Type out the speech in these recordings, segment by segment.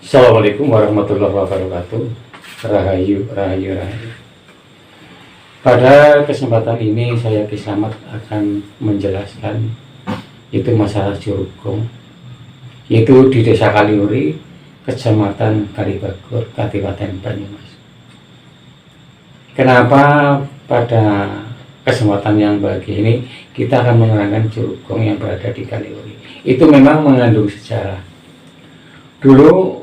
Assalamualaikum warahmatullahi wabarakatuh. Rahayu, rahayu, rahayu. Pada kesempatan ini saya Kisamat akan menjelaskan itu masalah Curug Gong, yaitu di Desa Kaliuri, Kecamatan Kalibagur, Kabupaten Banyumas. Kenapa pada kesempatan yang bahagia ini kita akan menerangkan Curug Gong yang berada di Kaliuri? Itu memang mengandung sejarah. Dulu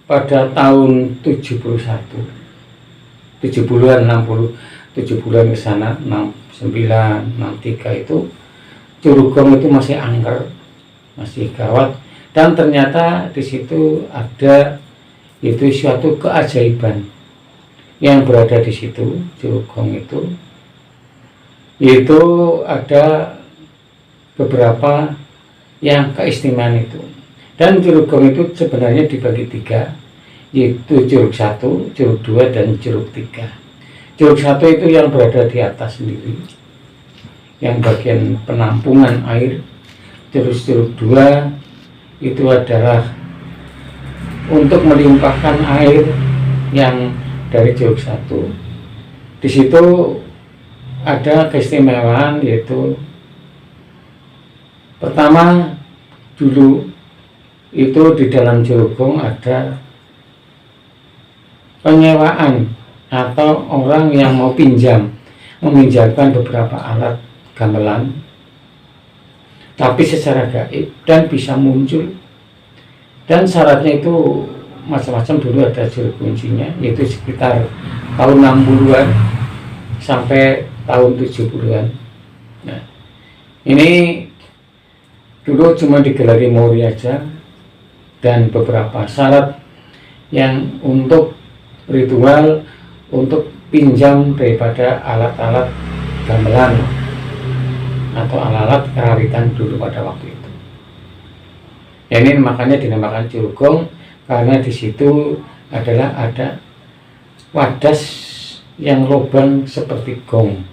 pada tahun 70-an 60 70-an ke sana 69 63 itu Curug Gong itu masih angker, masih gawat, dan ternyata di situ ada itu suatu keajaiban yang berada di situ. Curug Gong itu ada beberapa yang keistimewaan itu. Dan Curug Gong itu sebenarnya dibagi tiga, yaitu Curug 1, Curug 2, dan Curug 3. Curug 1 itu yang berada di atas sendiri, yang bagian penampungan air. Terus Curug 2 itu adalah untuk melimpahkan air yang dari Curug 1. Di situ ada keistimewaan, yaitu pertama dulu itu di dalam Curug Gong ada penyewaan atau orang yang mau meminjamkan beberapa alat gamelan, tapi secara gaib dan bisa muncul. Dan syaratnya itu macam-macam. Dulu ada juru kuncinya, yaitu sekitar tahun 60-an sampai tahun 70-an. Nah, ini dulu cuma digelari Mori aja, dan beberapa syarat yang untuk ritual untuk pinjam daripada alat-alat gamelan atau alat-alat karawitan dulu pada waktu itu. Ya, ini makanya dinamakan Curug Gong, karena di situ adalah ada wadas yang lubang seperti gong.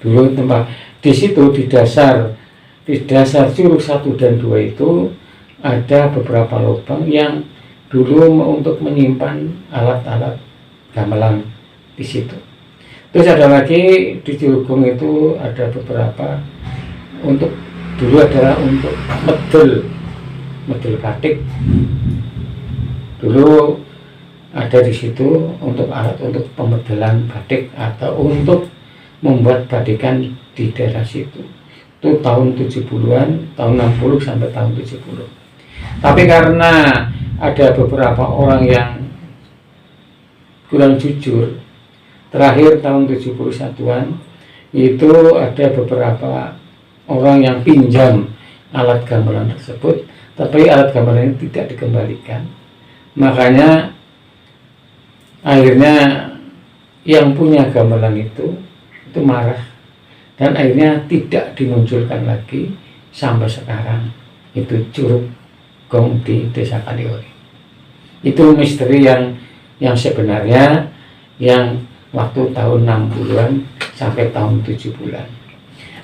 Dulu tempat di situ di dasar Curug 1 dan 2 itu ada beberapa lubang yang dulu untuk menyimpan alat-alat gamelan di situ. Terus ada lagi di Curug Gong itu ada beberapa untuk dulu adalah untuk medel batik. Dulu ada di situ untuk alat untuk pemedelan batik atau untuk membuat batikan di daerah situ. Itu tahun 70-an, tahun 60 sampai tahun 70. Tapi karena ada beberapa orang yang kurang jujur, terakhir tahun 71-an itu ada beberapa orang yang pinjam alat gamelan tersebut, tapi alat gamelan ini tidak dikembalikan. Makanya akhirnya yang punya gamelan itu marah, dan akhirnya tidak dimunculkan lagi sampai sekarang. Itu Curug Gong di Desa Kaliuri. Itu misteri yang sebenarnya yang waktu tahun 60-an sampai tahun 70-an.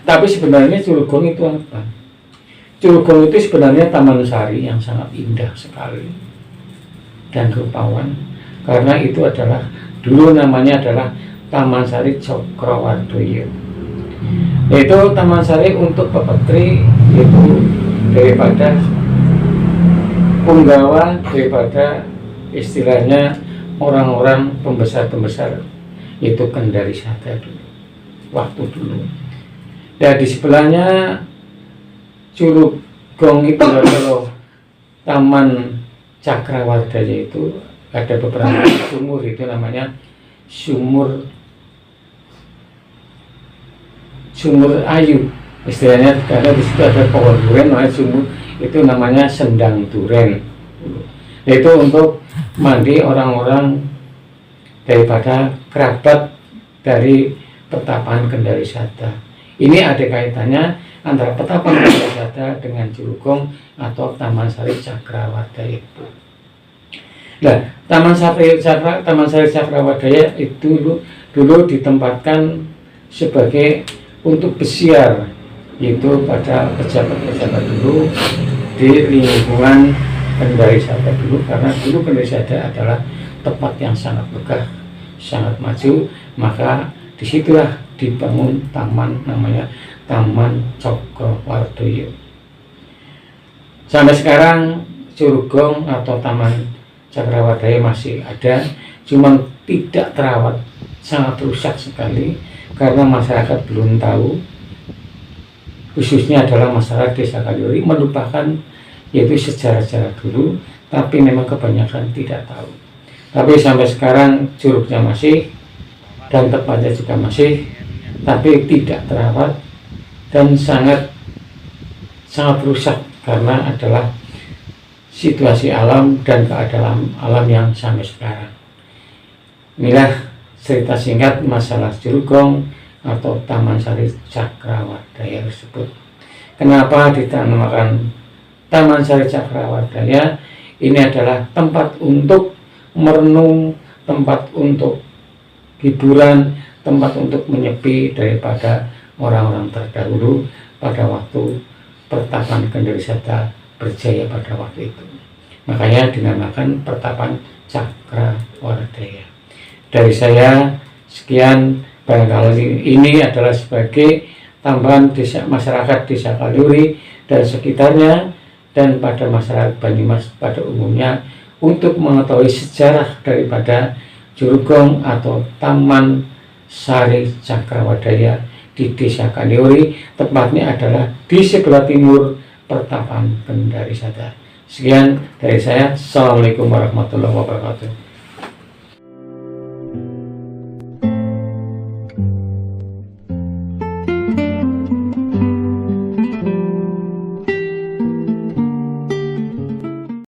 Tapi sebenarnya Curug Gong itu apa? Curug Gong itu sebenarnya taman sari yang sangat indah sekali dan rupawan, karena itu adalah dulu namanya adalah Taman Sari Cokrowardoyo. Yaitu taman sari untuk pepetri, yaitu daripada punggawa, daripada istilahnya orang-orang pembesar-pembesar, yaitu Kendari Sada dulu, waktu dulu. Dan di sebelahnya Curug Gong itu adalah Taman Cakrawardaya, itu ada beberapa sumur, itu namanya sumur ayu istilahnya, karena di situ ada pohon duren, namanya sumur itu namanya Sendang Duren. Itu untuk mandi orang-orang daripada kerabat dari Pertapaan Kendari Sada. Ini ada kaitannya antara Pertapaan Kendari Sada dengan Curug Gong atau Taman Sari Cakrawardaya itu. Nah, Taman Sari Cakrawardaya itu dulu ditempatkan sebagai untuk besiar, yaitu pada pejabat-pejabat dulu di lingkungan Kendarisada dulu, karena dulu Kendarisada adalah tempat yang sangat megah, sangat maju. Maka disitulah dibangun taman, namanya Taman Cokrowardoyo. Sampai sekarang Curugong atau Taman Cakrawardaya masih ada, cuma tidak terawat, sangat rusak sekali karena masyarakat belum tahu, khususnya adalah masyarakat Desa Kaliuri melupakan yaitu sejarah-sejarah dulu, tapi memang kebanyakan tidak tahu. Tapi sampai sekarang curugnya masih dan tempatnya juga masih, tapi tidak terawat dan sangat rusak karena adalah situasi alam dan keadaan alam yang sampai sekarang. Inilah cerita singkat masalah Curugong atau Taman Sari Cakrawardaya tersebut. Kenapa dinamakan Taman Sari Cakrawardaya? Ini adalah tempat untuk merenung, tempat untuk hiburan, tempat untuk menyepi daripada orang-orang terdahulu pada waktu pertapan Kendarisada berjaya pada waktu itu. Makanya dinamakan Pertapan Cakrawardaya. Dari saya sekian, barangkali ini adalah sebagai tambahan masyarakat Desa Kaliuri dan sekitarnya dan pada masyarakat Banyumas pada umumnya untuk mengetahui sejarah daripada Curugong atau Taman Sari Cakrawardaya di Desa Kaliuri, tepatnya adalah di sebelah timur Pertapan Kendarisada. Sekian dari saya. Assalamualaikum warahmatullahi wabarakatuh.